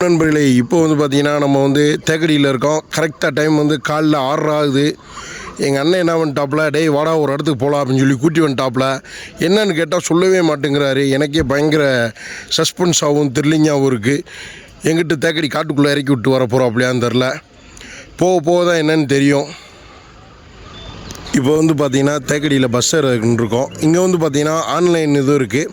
நண்பர்களே, இப்போ வந்து பார்த்தீங்கன்னா நம்ம வந்து தேக்கடியில் இருக்கோம். கரெக்டாக டைம் வந்து காலைல 6 ஆகுது. எங்கள் அண்ணன் என்ன பண்ணிட்டாப்புல, டேய் வாடா ஒரு இடத்துக்கு போகலாம் அப்படின்னு சொல்லி கூட்டி வந்துட்டாப்புல. என்னன்னு கேட்டால் சொல்லவே மாட்டேங்கிறாரு. எனக்கே பயங்கர சஸ்பென்ஸாகவும் த்ரில்லிங்காகவும் இருக்குது. எங்கிட்ட தேக்கடி காட்டுக்குள்ளே இறக்கி விட்டு வர போகிறோம் அப்படியான்னு தெரில. போக போக தான் என்னன்னு தெரியும். இப்போ வந்து பார்த்திங்கன்னா தேக்கடியில் பஸ் ஏறின்னு இருக்கோம். இங்கே வந்து பார்த்திங்கன்னா ஆன்லைன் இதுவும் இருக்குது.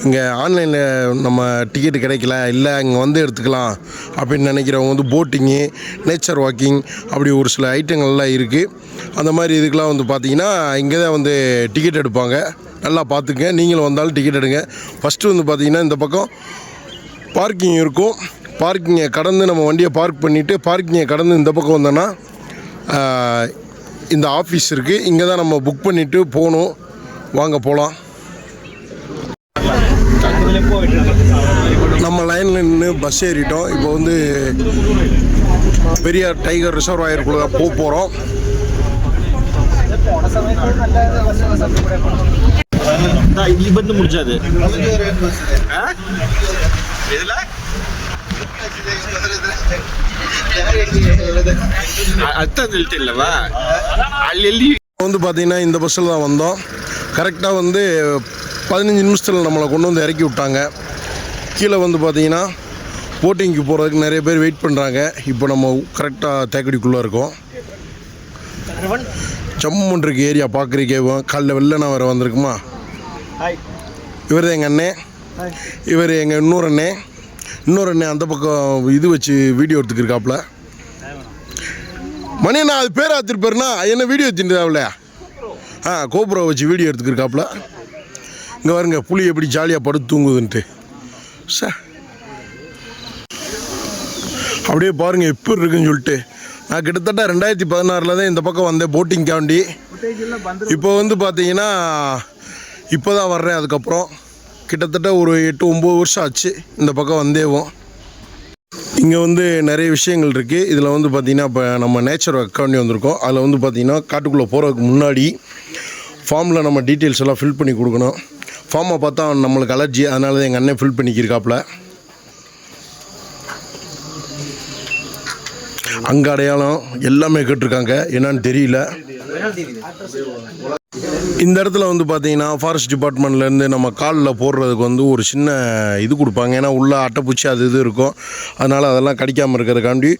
இங்கே ஆன்லைனில் நம்ம டிக்கெட்டு கிடைக்கல, இல்லை இங்கே வந்து எடுத்துக்கலாம் அப்படின்னு நினைக்கிறவங்க வந்து போட்டிங்கு, நேச்சர் வாக்கிங் அப்படி ஒரு சில ஐட்டங்கள்லாம் இருக்குது. அந்த மாதிரி இதுக்கெலாம் வந்து பார்த்திங்கன்னா இங்கே தான் வந்து டிக்கெட் எடுப்பாங்க. நல்லா பார்த்துங்க, நீங்களும் வந்தாலும் டிக்கெட் எடுங்க. ஃபஸ்ட்டு வந்து பார்த்திங்கன்னா இந்த பக்கம் பார்க்கிங் இருக்கும். பார்க்கிங்கை கடந்து நம்ம வண்டியை பார்க் பண்ணிவிட்டு பார்க்கிங்கை கடந்து இந்த பக்கம் வந்தோன்னா இந்த ஆஃபீஸ் இருக்குது. இங்கே தான் நம்ம புக் பண்ணிவிட்டு போகணும். வாங்க போகலாம். நம்ம லைனில் நின்று பஸ் ஏறிட்டோம். இப்போ வந்து பெரியார் டைகர் ரிசர்வாயருக்குள்ளே தான் போக போகிறோம். ಬಂದು ಮುಡ್ಜಾದು அர்த்தம் இல்லவா ಅಲ್ಲಿ வந்து பார்த்தீங்கன்னா இந்த பஸ்ஸில் தான் வந்தோம். கரெக்டாக வந்து 15 நிமிஷத்தில் நம்மளை கொண்டு வந்து இறக்கி விட்டாங்க. கீழே வந்து பார்த்தீங்கன்னா போட்டிங்க்கு போகிறதுக்கு நிறைய பேர் வெயிட் பண்ணுறாங்க. இப்போ நம்ம கரெக்டாக தேக்கடிக்குள்ளே இருக்கோம். ஜம்முன் இருக்கு ஏரியா பார்க்குறீங்க. காலைல வெள்ளனா வேறு வந்திருக்குமா. இவர் தான் எங்கள் அண்ணன். இவர் எங்கள் இன்னொரு அண்ணன் அந்த பக்கம் இது வச்சு வீடியோ எடுத்துக்கிருக்காப்புல. மணியண்ணா அது பேர் ஆத்திருப்பாருண்ணா என்ன வீடியோ எடுத்துட்டாவில்ல. கோபுரம் வச்சு வீடியோ எடுத்துக்கிருக்காப்புல. இங்கே வருங்க புளி எப்படி ஜாலியாக படுத்து தூங்குதுன்ட்டு. சார் அப்படியே பாருங்கள் எப்படி இருக்குன்னு சொல்லிட்டு. நான் கிட்டத்தட்ட 2016 தான் இந்த பக்கம் வந்தேன் போட்டிங் காண்டி. இப்போ வந்து பார்த்தீங்கன்னா இப்போ தான் வர்றேன். அதுக்கப்புறம் கிட்டத்தட்ட ஒரு 8-9 வருஷம் ஆச்சு இந்த பக்கம் வந்தேவோம். இங்கே வந்து நிறைய விஷயங்கள் இருக்குது. இதில் வந்து பார்த்திங்கன்னா இப்போ நம்ம நேச்சர் அக்காண்டி வந்திருக்கோம். அதில் வந்து பார்த்திங்கன்னா காட்டுக்குள்ளே போகிறதுக்கு முன்னாடி ஃபார்மில் நம்ம டீட்டெயில்ஸ் எல்லாம் ஃபில் பண்ணி கொடுக்கணும். ஃபார்மை பார்த்தா நம்மளுக்கு அலர்ஜி, அதனால தான் எங்கள் அண்ணன் ஃபில் பண்ணிக்கிருக்காப்புல. அங்கே அடையாளம் எல்லாமே கேட்டிருக்காங்க, என்னன்னு தெரியல. இந்த இடத்துல வந்து பார்த்தீங்கன்னா ஃபாரஸ்ட் டிபார்ட்மெண்ட்லேருந்து நம்ம காலில் போடுறதுக்கு வந்து ஒரு சின்ன இது கொடுப்பாங்க. ஏன்னா உள்ளே அட்டைப்பூச்சி அது இது இருக்கும். அதனால் அதெல்லாம் கடிக்காமல் இருக்கிறதுக்காண்டி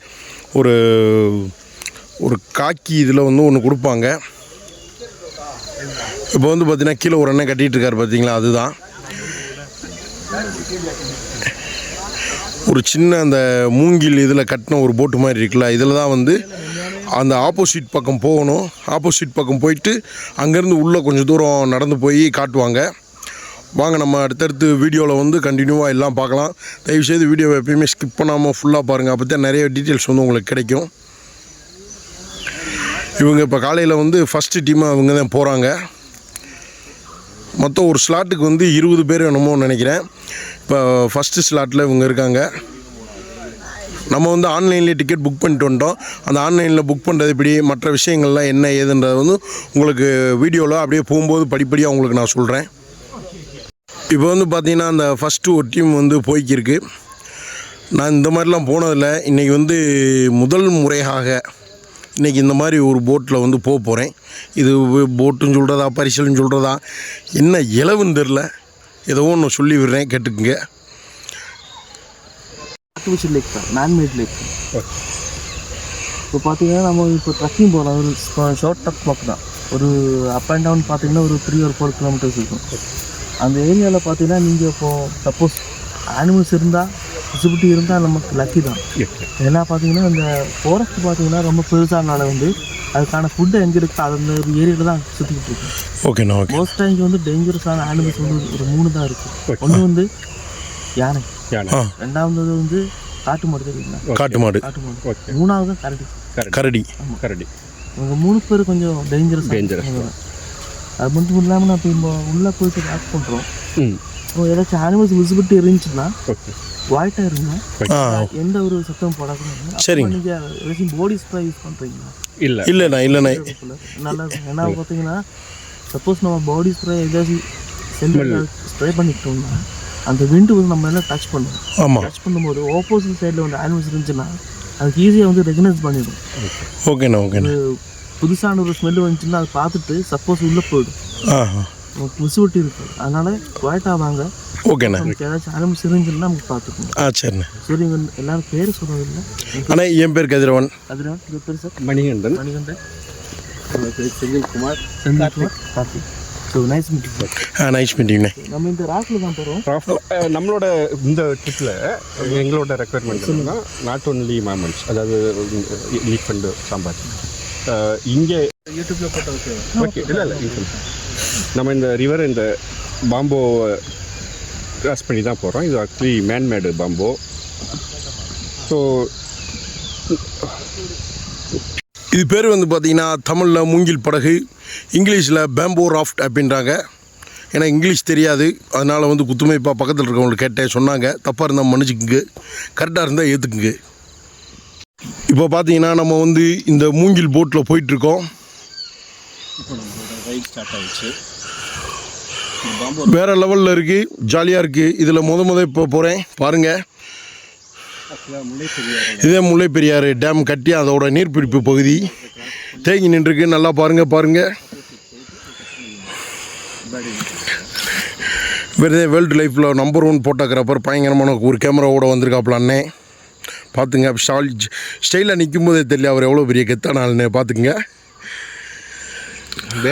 ஒரு காக்கி இதில் வந்து ஒன்று கொடுப்பாங்க. இப்போ வந்து பார்த்தீங்கன்னா கீழே ஒரு அண்ணன் கட்டிகிட்டு இருக்காரு பார்த்தீங்களா, அதுதான் ஒரு சின்ன அந்த மூங்கில் இதில் கட்டின ஒரு போட்டு மாதிரி இருக்குல்ல. இதில் தான் வந்து அந்த ஆப்போசிட் பக்கம் போகணும். ஆப்போசிட் பக்கம் போயிட்டு அங்கேருந்து உள்ளே கொஞ்சம் தூரம் நடந்து போய் காட்டுவாங்க. வாங்க நம்ம அடுத்தடுத்து வீடியோவில் வந்து கண்டினியூவாக எல்லாம் பார்க்கலாம். தயவுசெய்து வீடியோவை எப்பயுமே ஸ்கிப் பண்ணாமல் ஃபுல்லாக பாருங்கள். அப்போ தான் நிறைய டீட்டெயில்ஸ் வந்து உங்களுக்கு கிடைக்கும். இவங்க இப்போ காலையில் வந்து ஃபஸ்ட்டு டீமாக அவங்க தான் போகிறாங்க. மொத்தம் ஒரு ஸ்லாட்டுக்கு வந்து 20 பேர் என்னமோ நினைக்கிறேன். இப்போ ஃபஸ்ட்டு ஸ்லாட்டில் இவங்க இருக்காங்க. நம்ம வந்து ஆன்லைன்லேயே டிக்கெட் புக் பண்ணிட்டு வந்துட்டோம். அந்த ஆன்லைனில் புக் பண்ணுறது இப்படி மற்ற விஷயங்கள்லாம் என்ன ஏதுன்றது வந்து உங்களுக்கு வீடியோவில் அப்படியே போகும்போது படிப்படியாக உங்களுக்கு நான் சொல்கிறேன். இப்போ வந்து பார்த்திங்கன்னா அந்த ஃபஸ்ட்டு ஒரு டீம் வந்து போய்க்கிருக்கு. நான் இந்த மாதிரிலாம் போனதில்லை. இன்றைக்கி வந்து முதல் முறையாக இன்றைக்கி இந்த மாதிரி ஒரு போட்டில் வந்து போகிறேன். இது போட்டுன்னு சொல்கிறதா பரிசல்னு சொல்கிறதா என்ன இலவுன்னு தெரில. ஏதோ ஒன்று சொல்லி விடுறேன், கேட்டுக்குங்க. ஆர்டிஃபிஷியல் லேக் தான், மேன்மேட் லேக். இப்போ பார்த்தீங்கன்னா நம்ம இப்போ ட்ரக்கிங் போகலாம். ஒரு ஷார்ட் ட்ரக் வாக் தான். ஒரு அப் அண்ட் டவுன் பார்த்தீங்கன்னா ஒரு 3 or 4 கிலோமீட்டர்ஸ் இருக்கும். அந்த ஏரியாவில் பார்த்தீங்கன்னா நீங்கள் இப்போது சப்போஸ் அனிமல்ஸ் இருந்தால் விசிபிலிட்டி இருந்தால் நமக்கு லக்கி தான். ஏன்னா பார்த்தீங்கன்னா இந்த ஃபாரஸ்ட் பார்த்தீங்கன்னா ரொம்ப பெருசானால வந்து அதுக்கான ஃபுட்டு எங்கே இருக்குது அந்த ஒரு ஏரியாவில் தான் சுற்றிக்கிட்டு இருக்கும். ஓகேண்ணா. ஓகே. மோஸ்ட்டாக இங்கே வந்து டேஞ்சரஸான அனிமல்ஸ் வந்து ஒரு 3 தான் இருக்குது. ஒன்று வந்து யானை, ரெண்டாவது வந்து காட்டு மாடு தெரியுங்களா, காட்டு மாடு, மூணாவது கரடி. இவங்க 3 பேர் கொஞ்சம் டேஞ்சரஸ். அது மட்டும் இல்லாமல் நான் இப்போ உள்ளே போயிட்டு வாக் பண்ணுறோம். இப்போ ஏதாச்சும் அனிமல்ஸ் விசிபிலிட்டி இருந்துச்சுன்னா வாய்ட்டாக இருங்க, எந்த ஒரு சத்தம் போடாதுன்னு. சரி, நீங்கள் ஏதாச்சும் பாடி ஸ்ப்ரே யூஸ் பண்ணுறீங்களா? இல்லைண்ணா நல்லா இருக்கும். ஏன்னா பார்த்தீங்கன்னா சப்போஸ் நம்ம பாடி ஸ்ப்ரே ஏதாச்சும் ஸ்ப்ரே பண்ணிக்கிட்டோம்னா அந்த விண்டு வந்து நம்ம எல்லாம் டச் பண்ணும். ஆமாம். டச் பண்ணும்போது ஆப்போசிட் சைடில் வந்து அனிமல்ஸ் இருந்துச்சுன்னா அதுக்கு ஈஸியாக வந்து ரெகனைஸ் பண்ணிடும். ஓகேண்ணா ஓகேண்ணா. புதுசான ஒரு ஸ்மெல் வந்துச்சுன்னா அதை பார்த்துட்டு சப்போஸ் உள்ளே போயிடும். விசிபிலிட்டி இருக்குது. அதனால் குவாய்ட்டாக வாங்க. ஓகேண்ணா. நமக்கு ஏதாச்சும் அனிமல்ஸ் இருந்துச்சுன்னா நமக்கு பார்த்துக்கணும். சரிண்ணா. சரி, எல்லாரும் பேர் சொல்கிறதில்ல. ஆனால் என் பேர் கதிரவன். கதிரவன். இது பேர் sir Manikandan. Senthilkumar. Karthik. So nice meeting sir. Nice மீட்டிங்ண்ணே. நம்ம இந்த ராஃபில் தான் போகிறோம். நம்மளோட இந்த ட்ரிப்பில் எங்களோட ரெக்குவயர்மெண்ட் என்னன்னா நாட் ஒன்லி மேமல்ஸ், அதாவது எலிஃபண்ட் சாம்பார் இங்கே யூடியூப்பில் போட்ட ஓகே. ஓகே. இல்லை நம்ம இந்த ரிவர் இந்த பாம்போ கிராஸ் பண்ணி தான் போகிறோம். இது ஆக்சுவலி மேன்மேடு பாம்போ. ஸோ இது பேர் வந்து பார்த்திங்கன்னா தமிழில் மூங்கில் படகு, இங்கிலீஷில் பேம்போ ராஃப்ட் அப்படின்றாங்க. ஏன்னா இங்கிலீஷ் தெரியாது, அதனால் வந்து குத்துமைப்பா பக்கத்தில் இருக்கவங்களுக்கு கேட்டேன், சொன்னாங்க. தப்பாக இருந்தால் மன்னிச்சுக்குங்க, கரெக்டாக இருந்தால் ஏற்றுக்குங்க. இப்போ பார்த்தீங்கன்னா நம்ம வந்து இந்த மூங்கில் போட்டில் போயிட்டுருக்கோம். வேறு லெவலில் இருக்குது, ஜாலியாக இருக்குது. இதில் முத இப்போ போகிறேன் பாருங்கள். இதே முல்லை பெரியாறு டேம் கட்டி அதோட நீர்பிடிப்பு பகுதி தேங்கி நின்றுருக்கு. நல்லா பாருங்கள். வேர்ல்டு லைஃப்பில் நம்பர் 1 ஃபோட்டோகிராஃபர், பயங்கரமான ஒரு கேமராவோட வந்திருக்காப்புல அண்ணே. பார்த்துங்க, ஸ்டைலாக நிற்கும் போதே தெரியல அவர் எவ்வளோ பெரிய கெத்தான ஆளுன்னு. பார்த்துக்குங்க.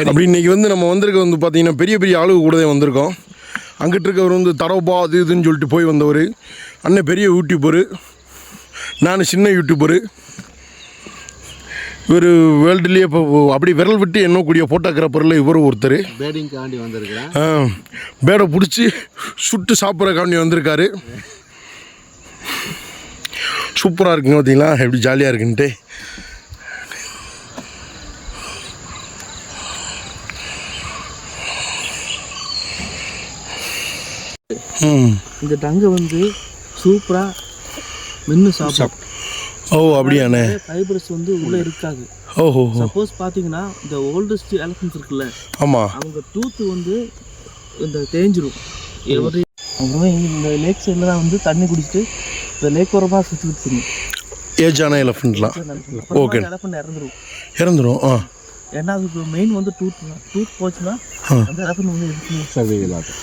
அப்படி இன்றைக்கி வந்து நம்ம வந்திருக்க வந்து பார்த்திங்கன்னா பெரிய ஆளுங்க கூட தான் வந்திருக்கோம். அங்கிட்டு இருக்கவர் வந்து தரோபா அது இதுன்னு சொல்லிட்டு போய் வந்தவர் அண்ணன். பெரிய யூடியூபரு, நான் சின்ன யூடியூபரு. இவர் வேர்ல்டுலேயே இப்போ அப்படி விரல் விட்டு எண்ணக்கூடிய ஃபோட்டோகிராஃபரில் இவர் ஒருத்தர். பேடிங்காண்டி வந்திருக்கிறேன். பேடை பிடிச்சி சுட்டு சாப்பிட்றக்காண்டி வந்திருக்காரு. சூப்பராக இருக்குங்க. பார்த்தீங்களா எப்படி ஜாலியாக இருக்குன்ட்டு. இந்த டங்கை வந்து சூப்பராக மென்று சாப்பிடும். ஓ அப்படியாண்ணே. ஃபைபர்ஸ் வந்து உள்ளே இருக்காது. ஓஹோ. சப்போஸ் பார்த்தீங்கன்னா இந்த ஓல்டஸ்ட் எலஃபன்ஸ் இருக்குல்ல, ஆமாம், அவங்க டூத்து வந்து இந்த தேஞ்சிரும். அப்புறமா இந்த லேக் சைடில் தான் வந்து தண்ணி குடிச்சிட்டு இந்த லேக் ஓரமாக சுற்றிக்கிட்டு தெரியும். ஏஜான எலஃபண்ட்லாம். ஓகே. எலஃபண்ட் இறந்துரும். ஏன்னா அதுக்கு மெயின் வந்து டூத் போச்சுன்னா அந்த எலஃபண்ட் வந்து எதுக்கு சர்வைவல் ஆகும்.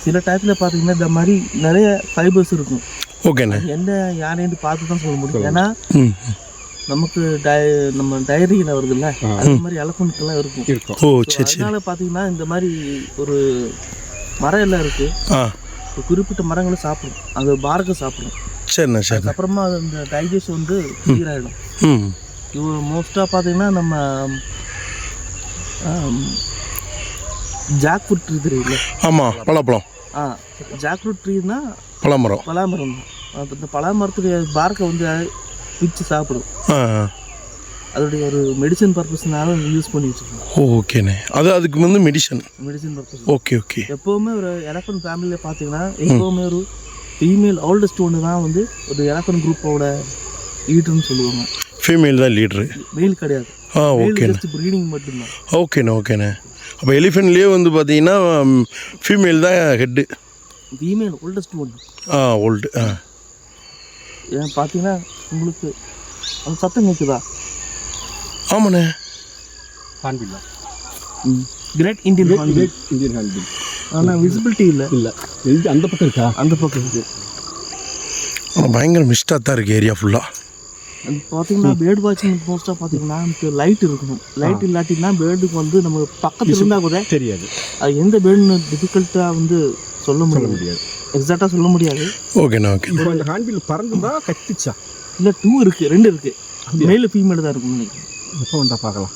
சில டயத்தில் பார்த்தீங்கன்னா இந்த மாதிரி நிறைய ஃபைபர்ஸ் இருக்கும். ஓகேண்ணே. எந்த யானைன்னு பார்த்து தான் சொல்ல முடியும். ஏன்னா நமக்கு நம்ம டைரியில் வருதுல்ல, அது மாதிரி எலஃபண்ட்லாம் இருக்கும். ஓ சரி. அதனால பார்த்தீங்கன்னா இந்த மாதிரி ஒரு மரம் எல்லாம் இருக்கு. இப்போ குறிப்பிட்ட மரங்களை சாப்பிடும், அது பாரக சாப்பிடும். சரிண்ணா சரி. அப்புறமா அந்த டைஜஸ்ட் வந்து கிளியர் ஆகிடும். இது மோஸ்ட்டாக பார்த்தீங்கன்னா நம்ம ஜாக் ஃப்ரூட் ட்ரீ தெரியல. ஆமாம், பலாப்பழம். ஜாக் ஃப்ரூட் ட்ரீனா பலாமரம் தான். இந்த பலாமரத்துடைய பார்க்கை வந்து பிச்சு சாப்பிடும். அதோடைய ஒரு மெடிசன் பர்பஸ்னால யூஸ் பண்ணி வச்சுருக்கோம். ஓகேண்ணே. அதுக்கு வந்து மெடிசன் பர்பஸ். ஓகே. எப்போவுமே ஒரு எலஃபண்ட் ஃபேமிலியில் பார்த்தீங்கன்னா எப்போவுமே ஒரு ஃபீமேல் ஓல்டஸ்ட் ஒன்று தான் வந்து ஒரு எலஃபண்ட் குரூப்போட லீடர்னு சொல்லுவாங்க. ஃபீமேல் தான் லீடரு, மெயில் கிடையாது. ஓகேண்ணே. ப்ரீடிங் மட்டும்தான். ஓகேண்ணே. அப்போ எலிஃபென்ட்லேயே வந்து பார்த்தீங்கன்னா ஃபீமேல் தான் ஹெட்டு. ஃபீமேல் ஓல்டஸ்ட் ஒன்று. ஓல்டு. ஏன் பார்த்தீங்கன்னா உங்களுக்கு அந்த சத்தம் கேட்குதா? ஆமாண்ணே. Hornbill. Great Indian hornbill. Indian hornbill. ஆனால் விசிபிலிட்டி இல்லை. அந்த பக்கம் இருக்கா? அந்த பக்கம் இருக்குது. ஆனால் பயங்கர மிஸ்டாக தான் இருக்குது ஏரியா ஃபுல்லாக. அது பார்த்தீங்கன்னா பேர்டு வாட்சிங் மோஸ்ட்டாக பார்த்தீங்கன்னா நமக்கு லைட் இருக்கணும். லைட் இல்லாட்டின்னா பேர்டுக்கு வந்து நம்ம பக்கத்தில் இருந்தால் கூட தெரியாது. அது எந்த பேர்டுன்னு டிஃபிகல்ட்டாக வந்து சொல்ல முடியாது. எக்ஸாக்டாக சொல்ல முடியாது. ஓகேண்ணா. இப்போ அந்த ஹார்ன்பில் பறந்துதான் கத்திச்சா? இல்லை, 2 இருக்குது. மேலே ஃபீமேல் தான் இருக்கும்னு நினைக்கிறேன். எப்போ வந்தால் பார்க்கலாம்.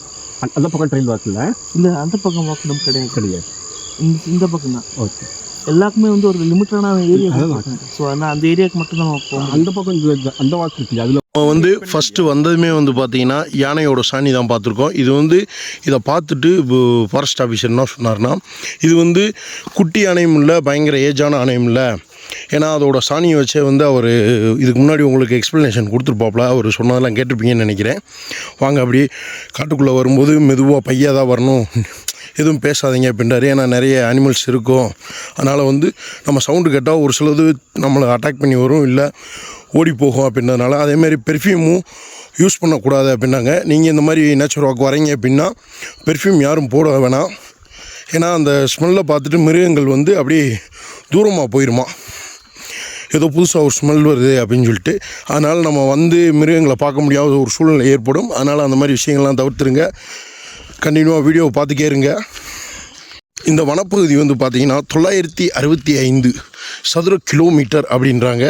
அந்த பக்கம் ட்ரெயில் வாக்கில் இல்லை, அந்த பக்கம் வாக்கணும் கிடையாது. இந்த பக்கம் தான். ஓகே. எல்லாருக்குமே வந்து ஒரு லிமிட்டான ஏரியா. ஸோ ஆனால் அந்த ஏரியாவுக்கு மட்டும் தான் போகணும். அந்த பக்கம் அந்த வாக்கு இருக்குது. அதில் நம்ம வந்து ஃபஸ்ட்டு வந்ததுமே வந்து பார்த்திங்கன்னா யானையோட சாணி தான் பார்த்துருக்கோம். இது வந்து இதை பார்த்துட்டு ஃபாரஸ்ட் ஆஃபீஸர் என்ன சொன்னார்னா, இது வந்து குட்டி யானையும் இல்லை, பயங்கர ஏஜான ஆணையும் இல்லை. ஏன்னா அதோட சாணியை வச்சே வந்து அவர் இதுக்கு முன்னாடி உங்களுக்கு எக்ஸ்ப்ளனேஷன் கொடுத்துருப்பாப்புல. அவர் சொன்னதெல்லாம் கேட்டிருப்பீங்கன்னு நினைக்கிறேன். வாங்க அப்படி காட்டுக்குள்ளே வரும்போது மெதுவாக பையாக தான் வரணும். எதுவும் பேசாதீங்க அப்படின்றாரு. ஏன்னா நிறைய அனிமல்ஸ் இருக்கும், அதனால் வந்து நம்ம சவுண்டு கேட்டால் ஒரு சிலது நம்மளை அட்டாக் பண்ணி வரும், இல்லை ஓடி போகும் அப்படின்றதுனால. அதேமாதிரி பெர்ஃப்யூமும் யூஸ் பண்ணக்கூடாது அப்படின்னாங்க. நீங்கள் இந்த மாதிரி நேச்சர் வாக் வரீங்க அப்படின்னா பெர்ஃப்யூம் யாரும் போட வேணாம். ஏன்னா அந்த ஸ்மெல்லை பார்த்துட்டு மிருகங்கள் வந்து அப்படியே தூரமாக போயிடுமா, ஏதோ புதுசாக ஒரு ஸ்மெல் வருது அப்படின்னு சொல்லிட்டு. அதனால் நம்ம வந்து மிருகங்களை பார்க்க முடியாத ஒரு சூழ்நிலை ஏற்படும். அதனால் அந்த மாதிரி விஷயங்கள்லாம் தவிர்த்துருங்க. கண்டினியூவாக வீடியோவை பார்த்துக்கே இருங்க. இந்த வனப்பகுதி வந்து பார்த்திங்கன்னா 965 சதுர கிலோமீட்டர் அப்படின்றாங்க.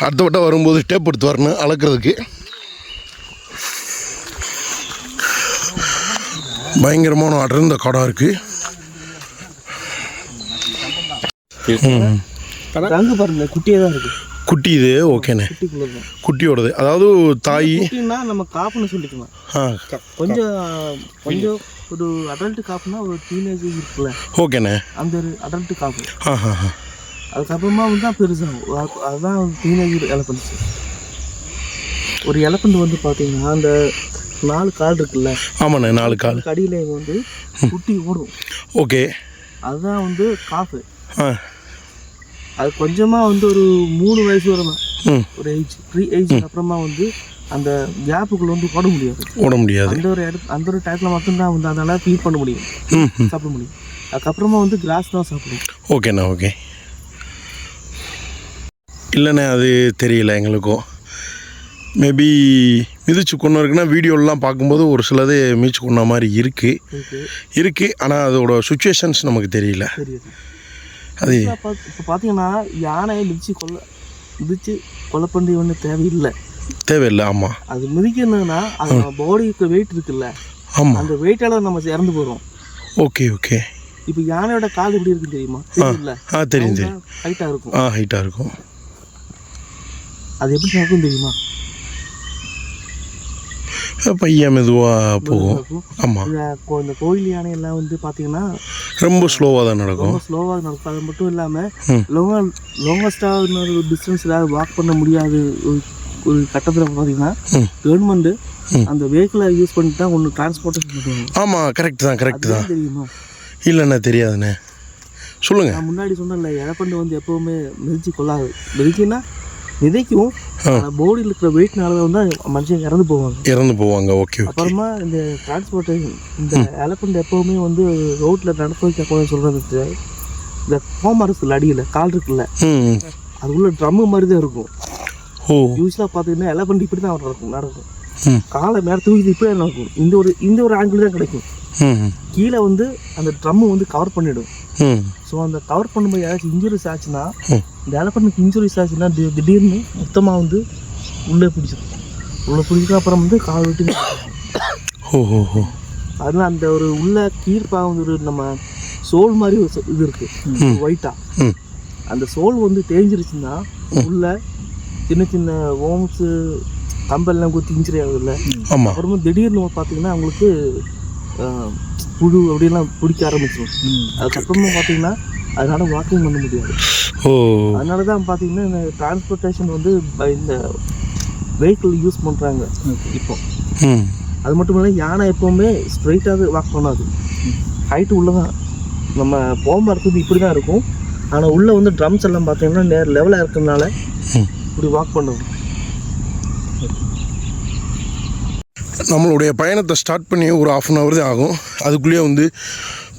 அடுத்த வட்டம் வரும்போது டேப் எடுத்து வரணும் அளக்கிறதுக்கு. பயங்கரமான அடர்ந்த காடாக இருக்குது. அங்கே பாருங்க குட்டியே தான் இருக்குது. குட்டி இது ஓகேண்ணே, குட்டிக்குள்ளே தான் குட்டியோடது. அதாவது தாய் குட்டின்னா நம்ம காப்புன்னு சொல்லிக்கலாம். கொஞ்சம் ஒரு அடல்ட் காப்புனா ஒரு டீனேஜ் இருக்குல்ல, ஓகேண்ணே, அந்த ஒரு அடல்ட் காப்பு. ஆ. அதுக்கப்புறமா வந்து தான் பெருசாகும். அதுதான் டீனேஜ் எலப்பன்ஸ். ஒரு எலப்பண்ட் வந்து பார்த்தீங்கன்னா அந்த 4 கால் இருக்குல்ல, ஆமாண்ணே, 4 கால் அடியில் வந்து குட்டி ஓடும். ஓகே, அதுதான் வந்து காஃபு. ஆ. அது கொஞ்சமாக வந்து ஒரு 3 வயசு வரலாம், ஒரு ஏஜ் ப்ரீ ஏஜ். அப்புறமா வந்து அந்த கேப்புக்குள்ள வந்து ஓட முடியாது. அந்த ஒரு டயத்தில் மட்டும்தான் வந்து அதனால் ஃபீட் பண்ண முடியும், சாப்பிட முடியும். அதுக்கப்புறமா வந்து கிராஸ் தான் சாப்பிடும். ஓகேண்ணா, ஓகே. இல்லைண்ணே, அது தெரியல எங்களுக்கும். மேபி மிதிச்சு கொண்டு இருக்குன்னா வீடியோலாம் பார்க்கும்போது ஒரு சிலது மிதிச்சு கொண்ட மாதிரி இருக்குது. ஆனால் அதோட சுச்சுவேஷன்ஸ் நமக்கு தெரியல. அது இப்போ பார்த்தீங்கன்னா யானையை மிதிச்சு கொலை பண்ணி ஒன்றும் தேவையில்லை. ஆமாம், அது மிதிக்கணும்னா அது பாடிக்கு வெயிட் இருக்குல்ல, ஆமாம், அந்த வெயிட்டால நம்ம இறந்து போகிறோம். ஓகே. இப்போ யானையோட கால் எப்படி இருக்குன்னு தெரியுமா? தெரியும். ஹைட்டாக இருக்கும். அது எப்படி நடக்கும் தெரியுமா? பையன் மெதுவாக போகும். ஆமாம், இந்த கோயில் யானையெல்லாம் வந்து பார்த்தீங்கன்னா ரொம்ப ஸ்லோவாக தான் நடக்கும். அது மட்டும் இல்லாமல் லாங்கஸ்டாக இன்னொரு டிஸ்டன்ஸ் ஏதாவது வாக் பண்ண முடியாது ஒரு கட்டத்தில் பார்த்தீங்கன்னா கவர்மெண்ட்டு அந்த வெஹிக்கிளை யூஸ் பண்ணிட்டு தான் ஒன்று டிரான்ஸ்போர்ட்டேஷன் பண்ணுவாங்க. ஆமாம், கரெக்ட் தான். தெரியுமா? இல்லைண்ணா, தெரியாதுண்ணே, சொல்லுங்கள். நான் முன்னாடி சொன்னேன்ல, எலப்பண்டு வந்து எப்போவுமே மிதிச்சு கொள்ளாது. மிதிக்குன்னா மிதிக்கும், பாடியில் இருக்கிற வெயிட்னால வந்து மனுஷன் இறந்து போவாங்க. ஓகே. அப்புறமா இந்த டிரான்ஸ்போர்ட்டேஷன், இந்த எலப்பண்ட் எப்போவுமே வந்து ரோட்டில் நடக்க வைக்க சொல்கிறது, இந்த கோமரத்தில் அடியில் கால் இருக்குல்ல, அது உள்ள ட்ரம்மு மாதிரி தான் இருக்கும். யூஸ்வலாக பார்த்தீங்கன்னா எலப்பண்ட் இப்படி தான் நடக்கும். காலை மேலே தூக்கி இப்படி தான் நடக்கும். இந்த ஒரு ஆங்கிள் தான் கிடைக்கும். கீழே வந்து அந்த ட்ரம்மு வந்து கவர் பண்ணிடும். ஸோ அந்த கவர் பண்ணும்போது ஏதாச்சும் இன்ஜுரிஸ் ஆச்சுன்னா, இந்த எலப்பண்ட்டுக்கு இன்ஜுரிஸ் ஆச்சுன்னா திடீர்னு மொத்தமாக வந்து உள்ளே பிடிச்சிக்க அப்புறம் வந்து கால் விட்டு. அதனால அந்த ஒரு உள்ள கீழ்ப்பாக வந்து ஒரு நம்ம சோல் மாதிரி ஒரு இது இருக்குது ஒயிட்டாக. அந்த சோல் வந்து தேஞ்சிருச்சுன்னா உள்ள சின்ன ஓம்ஸு கம்பெல்லாம் குத்தி இன்ஜுரி ஆகுதுல்ல, அப்புறமா திடீர்னு பார்த்தீங்கன்னா அவங்களுக்கு புழு அப்படிலாம் பிடிக்க ஆரம்பிச்சிடும். அதுக்கப்புறமா பார்த்தீங்கன்னா அதனால வாக்கிங் பண்ண முடியாது. அதனால தான் பார்த்தீங்கன்னா இந்த டிரான்ஸ்போர்ட்டேஷன் வந்து இந்த வெஹிக்கிள் யூஸ் பண்ணுறாங்க இப்போ. அது மட்டும் இல்லை, யானை எப்போவுமே ஸ்ட்ரைட்டாக வாக் பண்ணாது. ஹைட்டு உள்ளே தான் நம்ம போகாமல் இருக்கிறது இப்படி தான் இருக்கும். ஆனால் உள்ளே வந்து ட்ரம்ஸ் எல்லாம் பார்த்தீங்கன்னா நேர் லெவலாக இருக்கிறதுனால இப்படி வாக் பண்ணுவோம். நம்மளுடைய பயணத்தை ஸ்டார்ட் பண்ணி ஒரு 1/2 hour தான் ஆகும். அதுக்குள்ளேயே வந்து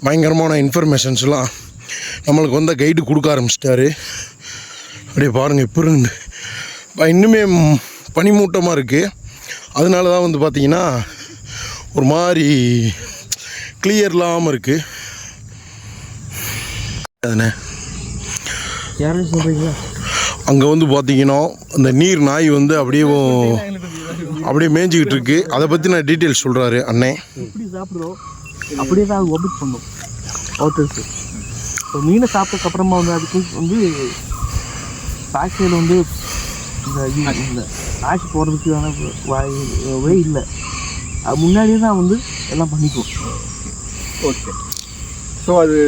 பயங்கரமான இன்ஃபர்மேஷன்ஸ்லாம் நம்மளுக்கு வந்து கைடு கொடுக்க ஆரம்பிச்சிட்டாரு. அப்படியே பாருங்கள், இப்போ இருந்து இன்னுமே பனிமூட்டமாக இருக்குது. அதனால தான் வந்து பார்த்திங்கன்னா ஒரு மாதிரி கிளியர் இல்லாமல் இருக்குது. அதுண்ணே, யாரும் சொல்கிறீங்களா? அங்கே வந்து பார்த்திங்கன்னா அந்த நீர் நாய் வந்து அப்படியே மேய்ஞ்சிக்கிட்டு இருக்கு. அதை பற்றி நான் டீட்டெயில்ஸ் சொல்கிறாரு அண்ணே. எப்படி சாப்பிடுறோம் அப்படியே தான் அது ஒபிட் பண்ணும் ஹோட்டல்ஸு. இப்போ மீனை சாப்பிட்டதுக்கப்புறமா வந்து அதுக்கு வந்து ஃபேக்ட்ரியில் வந்து இந்த ஆட்சி போகிறதுக்கான வே இல்லை. அது முன்னாடியே தான் வந்து எல்லாம் பண்ணிக்கும். ஓகே. ஸோ அது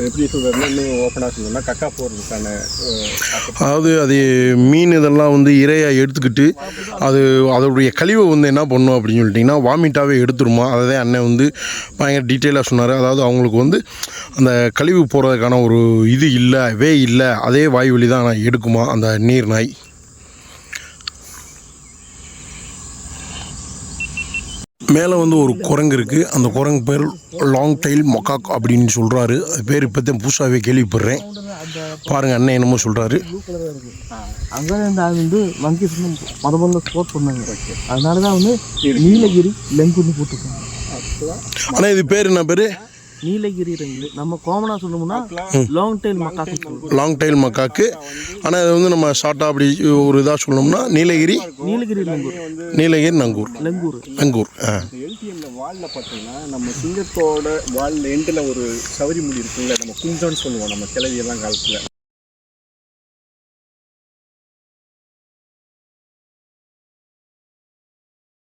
எப்படி சொல்கிறதுனா இன்னும் ஓப்பனாக சொல்லணும்னா கக்கா போடுறதுக்கான அதாவது அது மீன் இதெல்லாம் வந்து இரையாக எடுத்துக்கிட்டு அது அதோடைய கழிவை வந்து என்ன பண்ணும் அப்படின்னு சொல்லிட்டிங்கன்னா வாமிட்டாகவே எடுத்துருமா. அதை அண்ணன் வந்து பயங்கர டீட்டெயிலாக சொன்னார். அதாவது அவங்களுக்கு வந்து அந்த கழிவு போகிறதுக்கான ஒரு இது இல்லை அதே வாய் வழி தான் எடுக்குமா அந்த நீர் நாய். மேலே வந்து ஒரு குரங்கு இருக்குது. அந்த குரங்கு பேர் லாங் டைல் மொக்காக் அப்படின்னு சொல்கிறாரு. அது பேர் இப்போ தான் புதுசாகவே கேள்விப்படுறேன். பாருங்கள் அண்ணன் என்னமோ சொல்கிறாரு. அங்கே இந்த அது வந்து மங்கீஸ் முதல்ல ஸ்போர்ட் பண்ணாங்க. அதனால தான் வந்து நீலகிரி லெங்குன்னு போட்டுருக்காங்க. ஆனால் இது பேர் என்ன பேர்? நீலகிரி ரெங்கு. நம்ம காமனாக சொல்லணும்னா லாங் டைல் மக்காக்கு. லாங் டைல் மக்காக்கு. ஆனால் இது வந்து நம்ம ஷார்ட்டாக அப்படி ஒரு இதாக சொல்லணும்னா நீலகிரி லெங்கூர். நீலகிரி லங்கூர். எல்டிஎம்ல வாலில் பார்த்தீங்கன்னா நம்ம சிங்கத்தோட வாலில் எண்டில் ஒரு சவரி முடி இருக்குல்ல, நம்ம குஞ்சோன்னு சொல்லுவோம் நம்ம கிளவியெல்லாம் காலத்தில்.